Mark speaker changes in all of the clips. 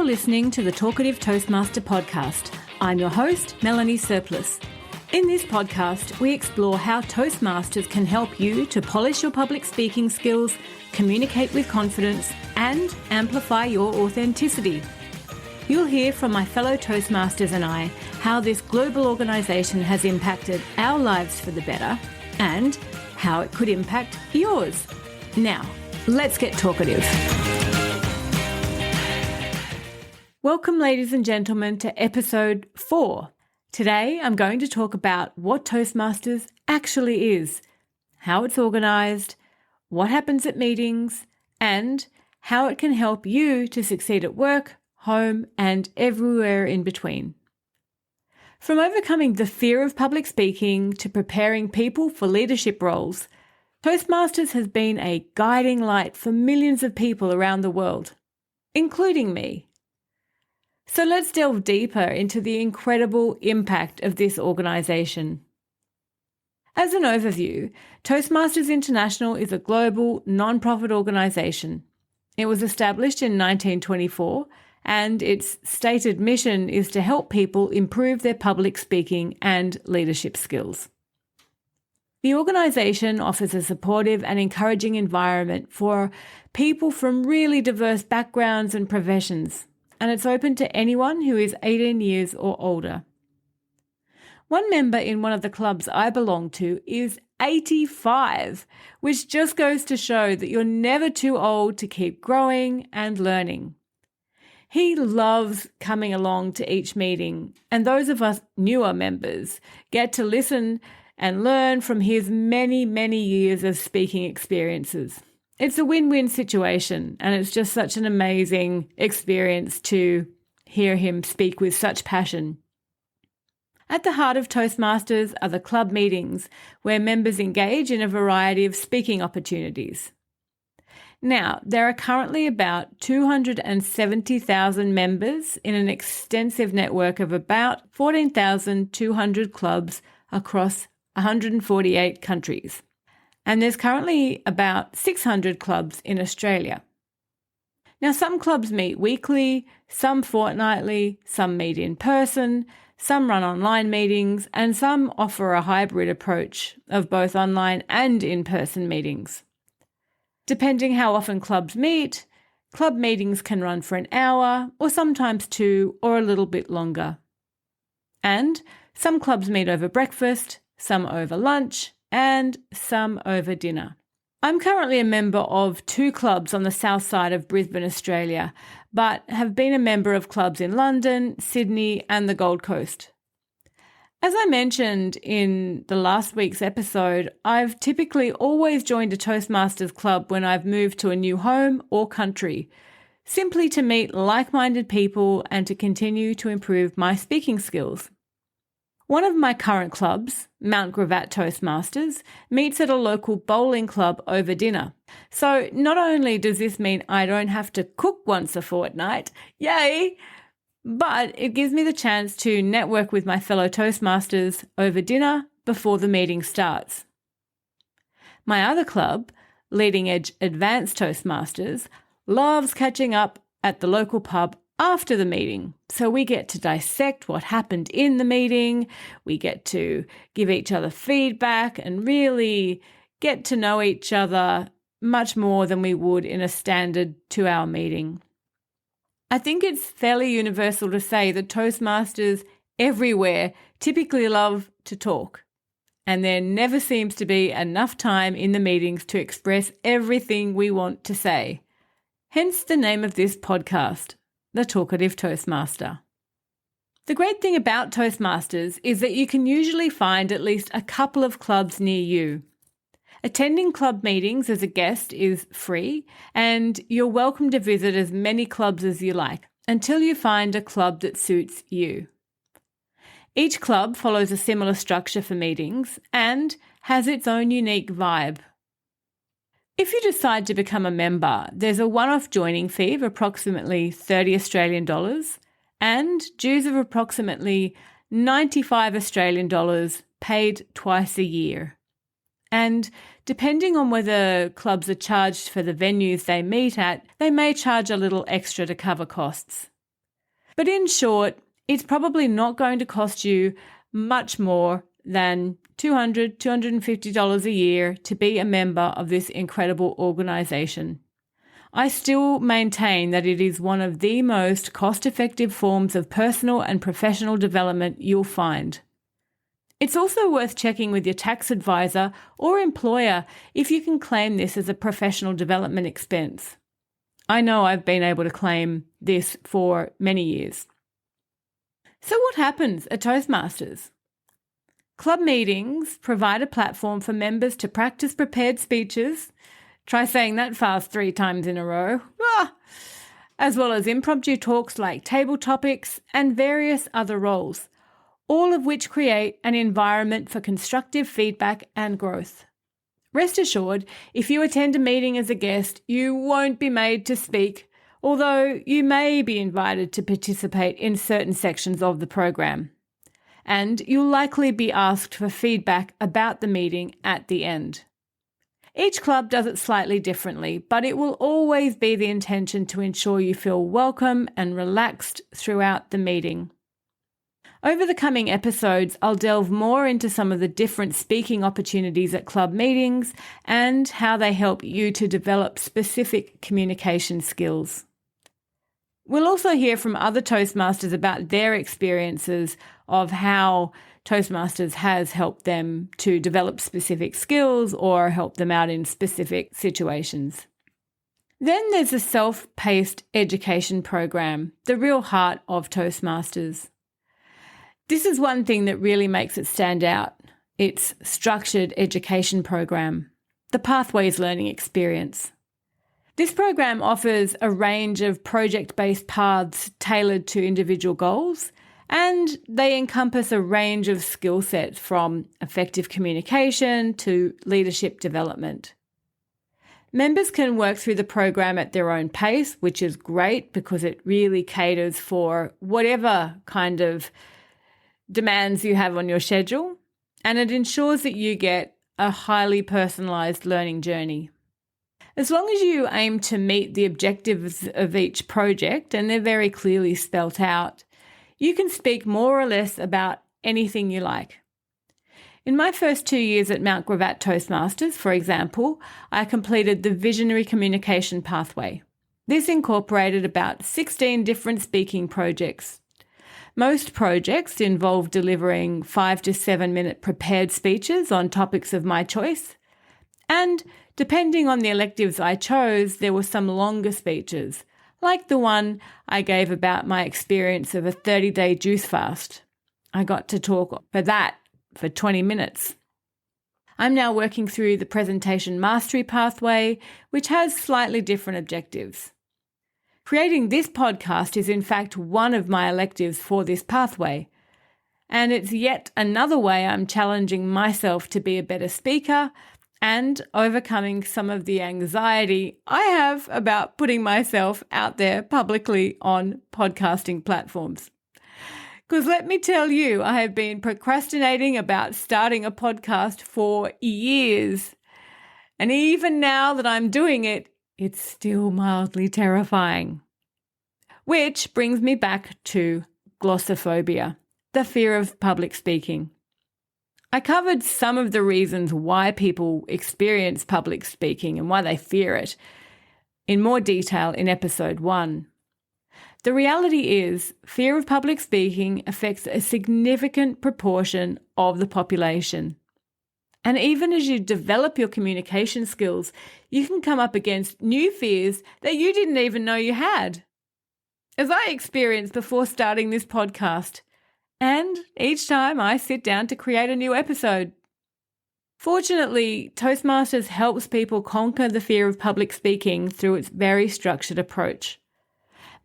Speaker 1: You're listening to the Talkative Toastmaster podcast. I'm your host, Melanie Surplus. In this podcast, we explore how Toastmasters can help you to polish your public speaking skills, communicate with confidence, and amplify your authenticity. You'll hear from my fellow Toastmasters and I how this global organisation has impacted our lives for the better and how it could impact yours. Now, let's get talkative. Welcome, ladies and gentlemen, to episode 4. Today, I'm going to talk about what Toastmasters actually is, how it's organised, what happens at meetings, and how it can help you to succeed at work, home, and everywhere in between. From overcoming the fear of public speaking to preparing people for leadership roles, Toastmasters has been a guiding light for millions of people around the world, including me. So let's delve deeper into the incredible impact of this organisation. As an overview, Toastmasters International is a global non-profit organisation. It was established in 1924, and its stated mission is to help people improve their public speaking and leadership skills. The organisation offers a supportive and encouraging environment for people from really diverse backgrounds and professions, and it's open to anyone who is 18 years or older. One member in one of the clubs I belong to is 85, which just goes to show that you're never too old to keep growing and learning. He loves coming along to each meeting, and those of us newer members get to listen and learn from his many, many years of speaking experiences. It's a win-win situation, and it's just such an amazing experience to hear him speak with such passion. At the heart of Toastmasters are the club meetings, where members engage in a variety of speaking opportunities. Now, there are currently about 270,000 members in an extensive network of about 14,200 clubs across 148 countries. And there's currently about 600 clubs in Australia. Now, some clubs meet weekly, some fortnightly, some meet in person, some run online meetings, and some offer a hybrid approach of both online and in-person meetings. Depending how often clubs meet, club meetings can run for an hour or sometimes 2 or a little bit longer. And some clubs meet over breakfast, some over lunch, and some over dinner. I'm currently a member of 2 clubs on the south side of Brisbane, Australia, but have been a member of clubs in London, Sydney, and the Gold Coast. As I mentioned in the last week's episode, I've typically always joined a Toastmasters club when I've moved to a new home or country, simply to meet like-minded people and to continue to improve my speaking skills. One of my current clubs, Mount Gravatt Toastmasters, meets at a local bowling club over dinner. So not only does this mean I don't have to cook once a fortnight, yay, but it gives me the chance to network with my fellow Toastmasters over dinner before the meeting starts. My other club, Leading Edge Advanced Toastmasters, loves catching up at the local pub after the meeting. So we get to dissect what happened in the meeting, we get to give each other feedback and really get to know each other much more than we would in a standard 2-hour meeting. I think it's fairly universal to say that Toastmasters everywhere typically love to talk, and there never seems to be enough time in the meetings to express everything we want to say. Hence the name of this podcast, The Talkative Toastmaster. The great thing about Toastmasters is that you can usually find at least a couple of clubs near you. Attending club meetings as a guest is free, and you're welcome to visit as many clubs as you like until you find a club that suits you. Each club follows a similar structure for meetings and has its own unique vibe. If you decide to become a member, there's a one-off joining fee of approximately $30 Australian and dues of approximately $95 Australian paid twice a year. And depending on whether clubs are charged for the venues they meet at, they may charge a little extra to cover costs. But in short, it's probably not going to cost you much more than $200, $250 a year to be a member of this incredible organisation. I still maintain that it is one of the most cost-effective forms of personal and professional development you'll find. It's also worth checking with your tax advisor or employer if you can claim this as a professional development expense. I know I've been able to claim this for many years. So what happens at Toastmasters? Club meetings provide a platform for members to practice prepared speeches. Try saying that fast 3 times in a row. As well as impromptu talks like table topics and various other roles, all of which create an environment for constructive feedback and growth. Rest assured, if you attend a meeting as a guest, you won't be made to speak, although you may be invited to participate in certain sections of the program. And you'll likely be asked for feedback about the meeting at the end. Each club does it slightly differently, but it will always be the intention to ensure you feel welcome and relaxed throughout the meeting. Over the coming episodes, I'll delve more into some of the different speaking opportunities at club meetings and how they help you to develop specific communication skills. We'll also hear from other Toastmasters about their experiences of how Toastmasters has helped them to develop specific skills or help them out in specific situations. Then there's the self-paced education program, the real heart of Toastmasters. This is one thing that really makes it stand out. Its structured education program, the Pathways Learning Experience. This program offers a range of project-based paths tailored to individual goals, and they encompass a range of skill sets from effective communication to leadership development. Members can work through the program at their own pace, which is great because it really caters for whatever kind of demands you have on your schedule, and it ensures that you get a highly personalised learning journey. As long as you aim to meet the objectives of each project, and they're very clearly spelt out, you can speak more or less about anything you like. In my first 2 years at Mount Gravatt Toastmasters, for example, I completed the Visionary Communication Pathway. This incorporated about 16 different speaking projects. Most projects involve delivering 5 to 7 minute prepared speeches on topics of my choice. And depending on the electives I chose, there were some longer speeches, like the one I gave about my experience of a 30-day juice fast. I got to talk for 20 minutes. I'm now working through the Presentation Mastery Pathway, which has slightly different objectives. Creating this podcast is in fact one of my electives for this pathway, and it's yet another way I'm challenging myself to be a better speaker and overcoming some of the anxiety I have about putting myself out there publicly on podcasting platforms. Because let me tell you, I have been procrastinating about starting a podcast for years, and even now that I'm doing it, it's still mildly terrifying. Which brings me back to glossophobia, the fear of public speaking. I covered some of the reasons why people experience public speaking and why they fear it in more detail in episode 1. The reality is, fear of public speaking affects a significant proportion of the population. And even as you develop your communication skills, you can come up against new fears that you didn't even know you had. As I experienced before starting this podcast, and each time I sit down to create a new episode. Fortunately, Toastmasters helps people conquer the fear of public speaking through its very structured approach.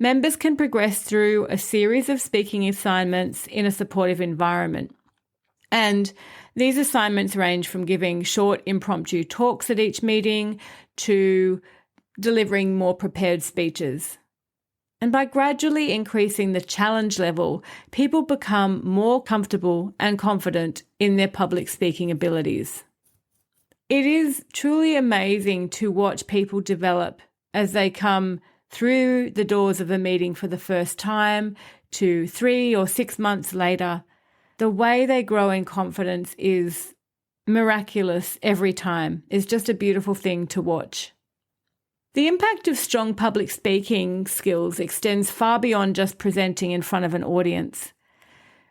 Speaker 1: Members can progress through a series of speaking assignments in a supportive environment. And these assignments range from giving short impromptu talks at each meeting to delivering more prepared speeches. And by gradually increasing the challenge level, people become more comfortable and confident in their public speaking abilities. It is truly amazing to watch people develop as they come through the doors of a meeting for the first time to 3 or 6 months later, the way they grow in confidence is miraculous every time. It's just a beautiful thing to watch. The impact of strong public speaking skills extends far beyond just presenting in front of an audience.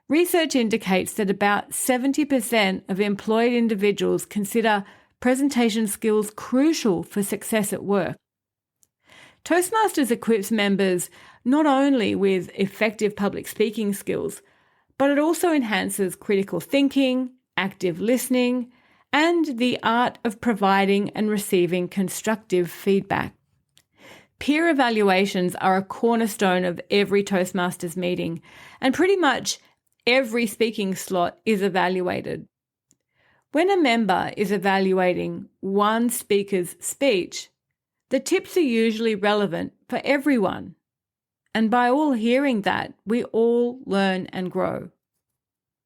Speaker 1: Research indicates that about 70% of employed individuals consider presentation skills crucial for success at work. Toastmasters equips members not only with effective public speaking skills, but it also enhances critical thinking, active listening, and the art of providing and receiving constructive feedback. Peer evaluations are a cornerstone of every Toastmasters meeting, and pretty much every speaking slot is evaluated. When a member is evaluating one speaker's speech, the tips are usually relevant for everyone. And by all hearing that, we all learn and grow.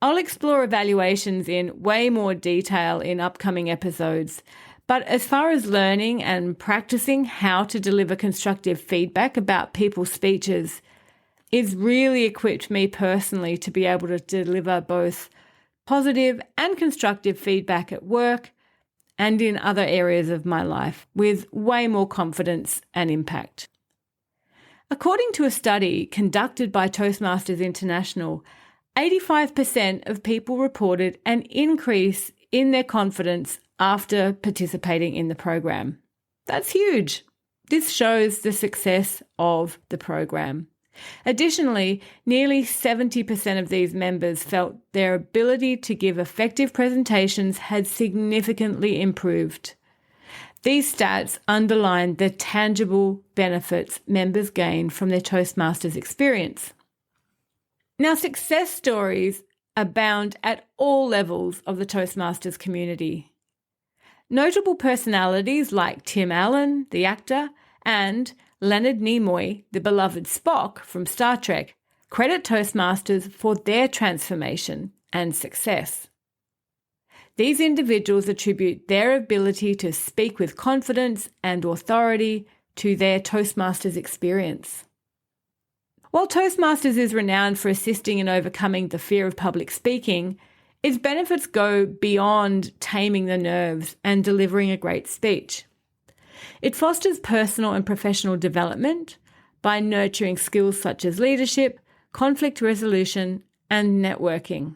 Speaker 1: I'll explore evaluations in way more detail in upcoming episodes, but as far as learning and practicing how to deliver constructive feedback about people's speeches, it's really equipped me personally to be able to deliver both positive and constructive feedback at work and in other areas of my life with way more confidence and impact. According to a study conducted by Toastmasters International, 85% of people reported an increase in their confidence after participating in the program. That's huge. This shows the success of the program. Additionally, nearly 70% of these members felt their ability to give effective presentations had significantly improved. These stats underline the tangible benefits members gain from their Toastmasters experience. Now, success stories abound at all levels of the Toastmasters community. Notable personalities like Tim Allen, the actor, and Leonard Nimoy, the beloved Spock from Star Trek, credit Toastmasters for their transformation and success. These individuals attribute their ability to speak with confidence and authority to their Toastmasters experience. While Toastmasters is renowned for assisting in overcoming the fear of public speaking, its benefits go beyond taming the nerves and delivering a great speech. It fosters personal and professional development by nurturing skills such as leadership, conflict resolution, and networking.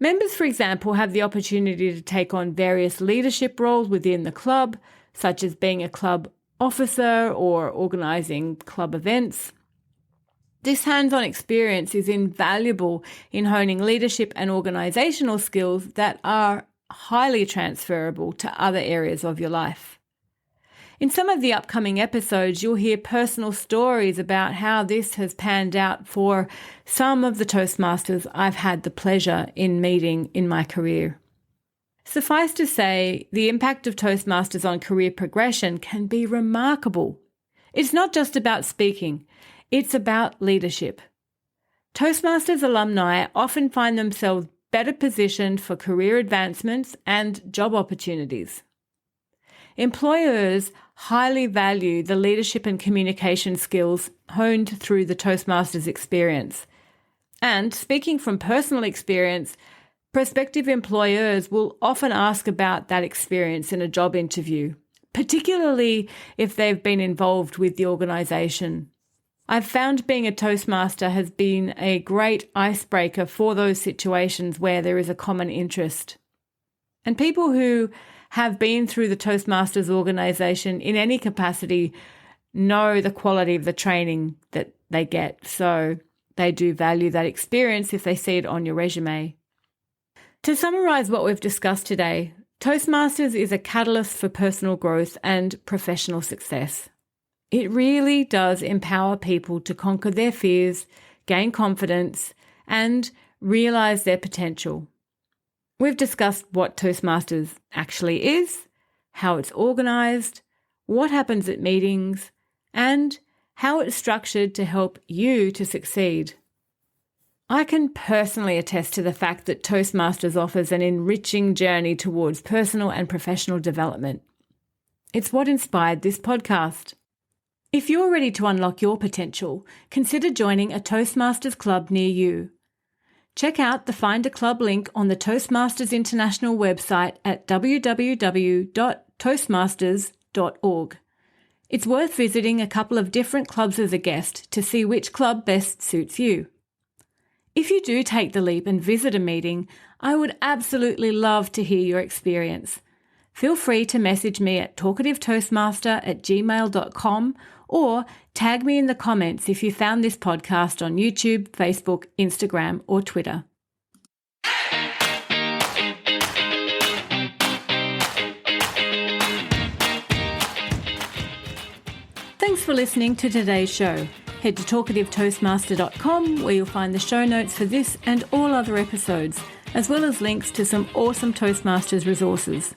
Speaker 1: Members, for example, have the opportunity to take on various leadership roles within the club, such as being a club officer or organising club events. This hands-on experience is invaluable in honing leadership and organisational skills that are highly transferable to other areas of your life. In some of the upcoming episodes, you'll hear personal stories about how this has panned out for some of the Toastmasters I've had the pleasure in meeting in my career. Suffice to say, the impact of Toastmasters on career progression can be remarkable. It's not just about speaking, it's about leadership. Toastmasters alumni often find themselves better positioned for career advancements and job opportunities. Employers highly value the leadership and communication skills honed through the Toastmasters experience. And speaking from personal experience, prospective employers will often ask about that experience in a job interview, particularly if they've been involved with the organisation. I've found being a Toastmaster has been a great icebreaker for those situations where there is a common interest. And people who have been through the Toastmasters organisation in any capacity know the quality of the training that they get. So they do value that experience if they see it on your resume. To summarise what we've discussed today, Toastmasters is a catalyst for personal growth and professional success. It really does empower people to conquer their fears, gain confidence, and realise their potential. We've discussed what Toastmasters actually is, how it's organised, what happens at meetings, and how it's structured to help you to succeed. I can personally attest to the fact that Toastmasters offers an enriching journey towards personal and professional development. It's what inspired this podcast. If you're ready to unlock your potential, consider joining a Toastmasters club near you. Check out the Find a Club link on the Toastmasters International website at www.toastmasters.org. It's worth visiting a couple of different clubs as a guest to see which club best suits you. If you do take the leap and visit a meeting, I would absolutely love to hear your experience. Feel free to message me at talkativetoastmaster@gmail.com or tag me in the comments if you found this podcast on YouTube, Facebook, Instagram, or Twitter. Thanks for listening to today's show. Head to talkativetoastmaster.com where you'll find the show notes for this and all other episodes, as well as links to some awesome Toastmasters resources.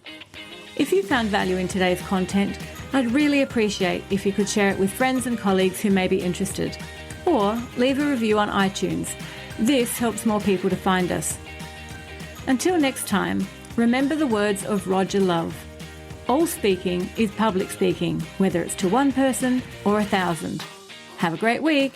Speaker 1: If you found value in today's content, I'd really appreciate if you could share it with friends and colleagues who may be interested, or leave a review on iTunes. This helps more people to find us. Until next time, remember the words of Roger Love. All speaking is public speaking, whether it's to one person or 1,000. Have a great week.